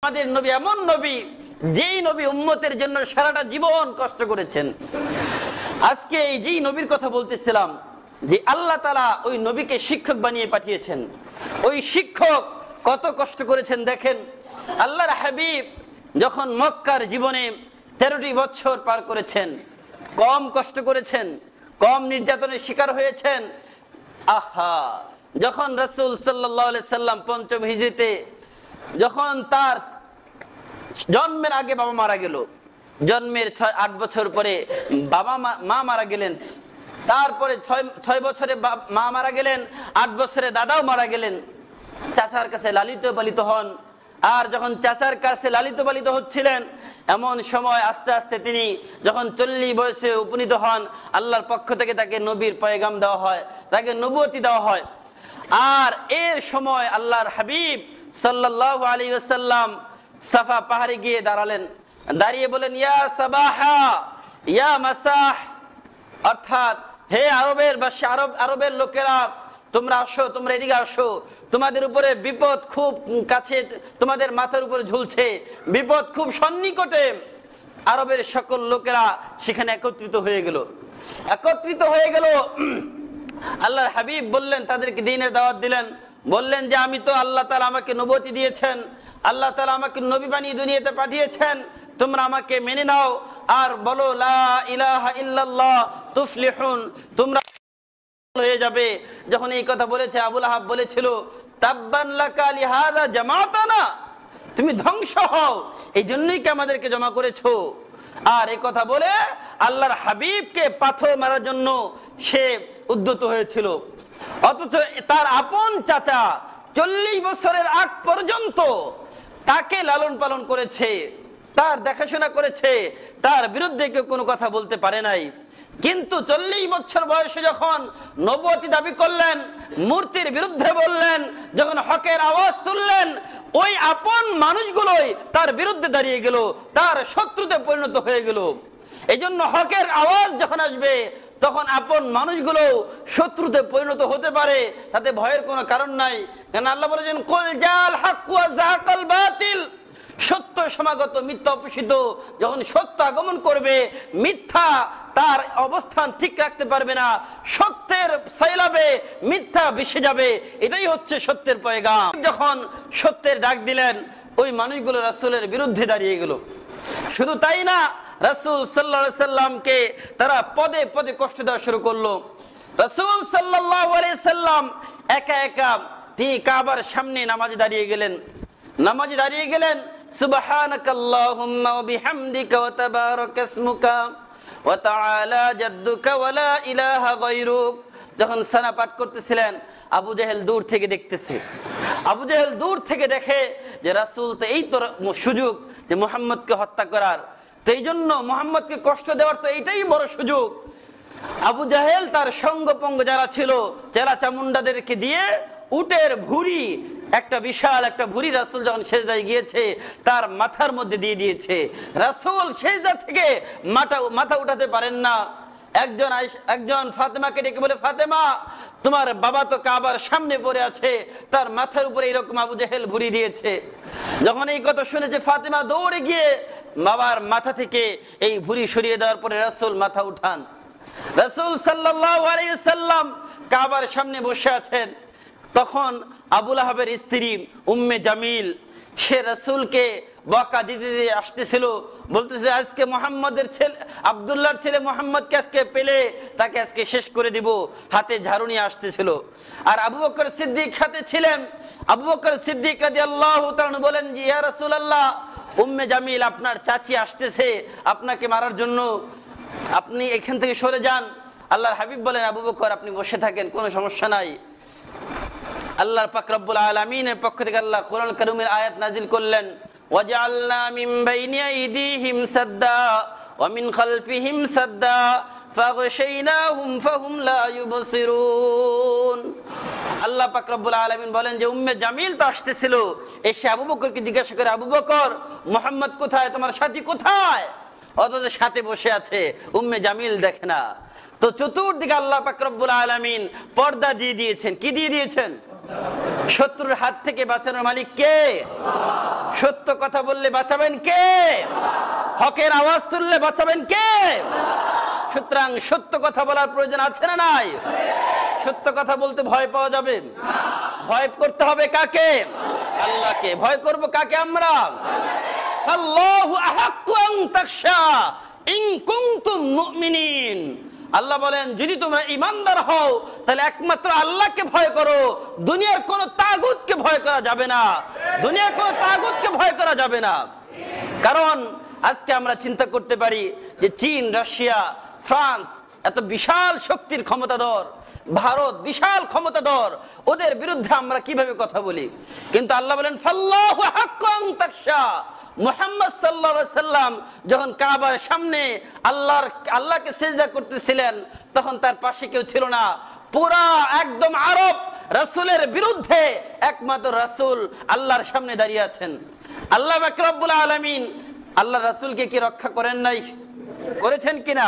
আমাদের নবী এমন নবী, যেই নবী উম্মতের জন্য সারাটা জীবন কষ্ট করেছেন। আজকে এই যেই নবীর কথা বলতেছিলাম, যে আল্লাহ তাআলা ওই নবীকে শিক্ষক বানিয়ে পাঠিয়েছেন, ওই শিক্ষক কত কষ্ট করেছেন দেখেন। আল্লাহর হাবিব যখন মক্কার জীবনে 13টি বছর পার করেছেন, কম কষ্ট করেছেন, কম নির্যাতনের শিকার হয়েছেন। আহা, যখন রাসূল সাল্লাল্লাহু আলাইহি সাল্লাম পঞ্চম হিজরিতে, যখন তার জন্মের আগে বাবা মারা গেল, জন্মের 8 বছর পরে মা মারা গেলেন, তারপরে 6 বছরে মা মারা গেলেন, 8 বছরে দাদাও মারা গেলেন, চাচার কাছে লালিত পালিত হন। আর যখন চাচার কাছে লালিত পালিত হচ্ছিলেন, এমন সময় আস্তে আস্তে তিনি যখন 40 বয়সে উপনীত হন, আল্লাহর পক্ষ থেকে তাকে নবীর পয়গাম দেওয়া হয়, তাকে নবুয়তি দেওয়া হয়। আর এর সময় আল্লাহর হাবিব সাল্লাল্লাহু আলাইহি ওয়াসাল্লাম সাফা পাহাড়ে গিয়ে দাঁড়ালেন, দাঁড়িয়ে বলেন, ইয়া সাবাহা ইয়া মাসাহ, অর্থাৎ হে আরবের লোকেরা, তোমরা আসো, তোমরা এদিকে আসো, তোমাদের উপরে বিপদ খুব কাছে, তোমাদের মাথার উপরে ঝুলছে, বিপদ খুব সন্নিকটে। আরবের সকল লোকেরা সেখানে একত্রিত হয়ে গেল। আল্লাহর হাবিব বললেন, তাদেরকে দ্বীনের দাওয়াত দিলেন, বললেন যে আমি তো, আল্লাহ তাআলা আমাকে নবুয়তি দিয়েছেন, আল্লাহ তাআলা আমাকে নবী বানিয়ে দুনিয়াতে পাঠিয়েছেন, তোমরা আমাকে মেনে নাও আর বলো লা ইলাহা ইল্লাল্লাহ তুফলিহুন, তোমরা হয়ে যাবে। যখন এই কথা বলেছে, আবু লাহাব বলেছিল, তাব্বান লাকা লিহাযা জামাতানা, তুমি ধ্বংস হও, এই জন্যই কি আমাদেরকে জমা করেছো। আর এই কথা বলে আল্লাহর হাবিবকে পাথর মারার জন্য সে উদ্যত হয়েছিল। অথচ তার আপন চাচা 40 বছরের আগ পর্যন্ত তাকে লালন পালন করেছে, তার দেখাশোনা করেছে, তার বিরুদ্ধে কেউ কোনো কথা বলতে পারে নাই। কিন্তু 40 বছর বয়সে যখন নবুয়তি দাবি করলেন, মূর্তির বিরুদ্ধে বললেন, যখন হকের আওয়াজ তুললেন, ওই আপন মানুষগুলোই তার বিরুদ্ধে দাঁড়িয়ে গেল, তার শত্রুতে পরিণত হয়ে গেল। এই জন্য হকের আওয়াজ যখন আসবে, তখন আপন মানুষগুলো শত্রুতে পরিণত হতে পারে, তাতে ভয়ের কোনো কারণ নাই। কারণ আল্লাহ বলেছেন, কুল জাল হক ওয়া যাকাল বাতিল, সত্য সমাগত, মিথ্যা অপসিত। যখন সত্য আগমন করবে, মিথ্যা তার অবস্থান ঠিক রাখতে পারবে না, সত্যের সয়লাবে মিথ্যা ভেসে যাবে। এটাই হচ্ছে সত্যের পয়গাম। যখন সত্যের ডাক দিলেন, ওই মানুষগুলো রাসূলের বিরুদ্ধে দাঁড়িয়ে গেল। শুধু তাই না, রাসূল সাল্লাল্লাহু আলাইহি সাল্লামকে তারা পদে পদে কষ্ট দেওয়া শুরু করলো। রাসূল সাল্লাল্লাহু আলাইহি সাল্লাম একা একা তিনি কাবার সামনে নামাজে দাঁড়িয়ে গেলেন। সুবহানাকাল্লাহুম্মা ওয়া বিহামদিকা ওয়া তাবারাকা ইসমুকা ওয়া তাআলা জাদ্দুকা ওয়া লা ইলাহা গায়রুক। যখন সানা পাঠ করতেছিলেন, আবু জাহেল দূর থেকে দেখতেছে। আবু জাহেল দূর থেকে দেখে যে রাসূল তো এই তো সুযোগ যে মুহাম্মদকে হত্যা করার, তো এই জন্য মুহাম্মদকে কষ্ট দেওয়ার তো এইটাই বড় সুযোগ। আবু জাহেল তার সঙ্গপঙ্গ যারা ছিল, চেলা চামুন্ডাদেরকে দিয়ে উটের ভুঁড়ি, একটা বিশাল একটা ভুঁড়ি রাসূল যখন সেজদায় গিয়েছে, তার মাথার মধ্যে দিয়ে দিয়েছে। রাসূল সেজদা থেকে মাথা উঠাতে পারেন না। একজন ফাতেমাকে ডেকে বলে, ফাতেমা, তোমার বাবা তো কাবার সামনে পড়ে আছে, তার মাথার উপরে এরকম আবু জাহেল ভুঁড়ি দিয়েছে। যখন এই কথা শুনেছে, ফাতেমা দৌড়ে গিয়ে বাবার মাথা থেকে এই ভুঁড়ি সরিয়ে দেওয়ার পরে রাসূল মাথা উঠান। রাসূল সাল্লাল্লাহু আলাইহি সাল্লাম কাবার সামনে বসে আছেন। তখন আবু লাহাবের স্ত্রী উম্মে জামিল, সে রাসূলকে বকা দিতে আসতেছিল, বলতেছে, আজকে মুহাম্মদের ছেলে, আব্দুল্লাহর ছেলে মুহাম্মদকে আজকে পেলে তাকে আজকে শেষ করে দিব, হাতে ঝাড়ু নিয়ে আসতেছিল। আর আবু বকর সিদ্দিক সাথে ছিলেন। আবু বকর সিদ্দিক রাদিয়াল্লাহু তাআলা বলেন, ইয়া রাসূলুল্লাহ, উম্মে জামিল আপনার চাচি আসতেছে আপনাকে মারার জন্য, আপনি এখান থেকে সরে যান। আল্লাহর হাবিব বলেন, আবু বকর আপনি বসে থাকেন, কোনো সমস্যা নাই। আল্লাহর পাক রব্বুল আলামিনের পক্ষ থেকে আল্লাহ কোরআন কারীমের আয়াত নাজিল করলেন, ওয়াজআলনা মিন বাইনি আইদিহিম সাদ্দা ওয়া মিন খালফিহিম সাদ্দা ফাগশাইনাহুম ফাহুম লা ইউবসিরুন। আল্লাহ পাক রব্বুল আলামিন বলেন যে উম্মে জামিল তো আসতেছিল, এসে আবু বকরকে জিজ্ঞাসা করে, আবু বকর, মুহাম্মদ কোথায়, তোমার সাথী কোথায়? অথচ সাথে বসে আছে, উম্মে জামিল দেখে না। তো চতুর্দিকে আল্লাহ পাক রব্বুল আলামিন পর্দা দিয়ে দিয়েছেন। কি দিয়ে দিয়েছেন? শত্রুর হাত থেকে বাঁচানোর মালিক কে? সত্য কথা বললে বাঁচাবেন কে? হকের আওয়াজ তুললে বাঁচাবেন কে? সুতরাং সত্য কথা বলার প্রয়োজন আছে না নাই? সত্য কথা বলতে ভয় পাওয়া যাবে? ভয় করতে হবে কাকে? আল্লাহকে। ভয় করব কাকে আমরা? আল্লাহু আহাক্কু আন তাখশা ইন কুনতুম মুমিনিন। আল্লাহ বলেন যদি তোমরা ঈমানদার হও তাহলে একমাত্র আল্লাহকে ভয় করো, দুনিয়ার কোন তাগুতকে ভয় করা যাবে না, দুনিয়ার কোন তাগুতকে ভয় করা যাবে না। কারণ আজকে আমরা চিন্তা করতে পারি যে চীন, রাশিয়া, ফ্রান্স এত বিশাল শক্তির ক্ষমতাধর, ভারত বিশাল ক্ষমতাধর, ওদের বিরুদ্ধে আমরা কিভাবে কথা বলি? কিন্তু আল্লাহ বলেন ফাল্লাহু হাক্কু আন তাখশা। মুহাম্মদ সাল্লাল্লাহু আলাইহি সাল্লাম যখন কাবার সামনে আল্লাহকে সিজদা করতেছিলেন তখন তার পাশে কেউ ছিল না। পুরা একদম আরব রাসূলের বিরুদ্ধে একমাত্র রাসূল আল্লাহর সামনে দাঁড়িয়ে আছেন। আল্লাহ পাক রব্বুল আলামিন আল্লাহ রাসূলকে কি রক্ষা করেন নাই? করেছেন কিনা?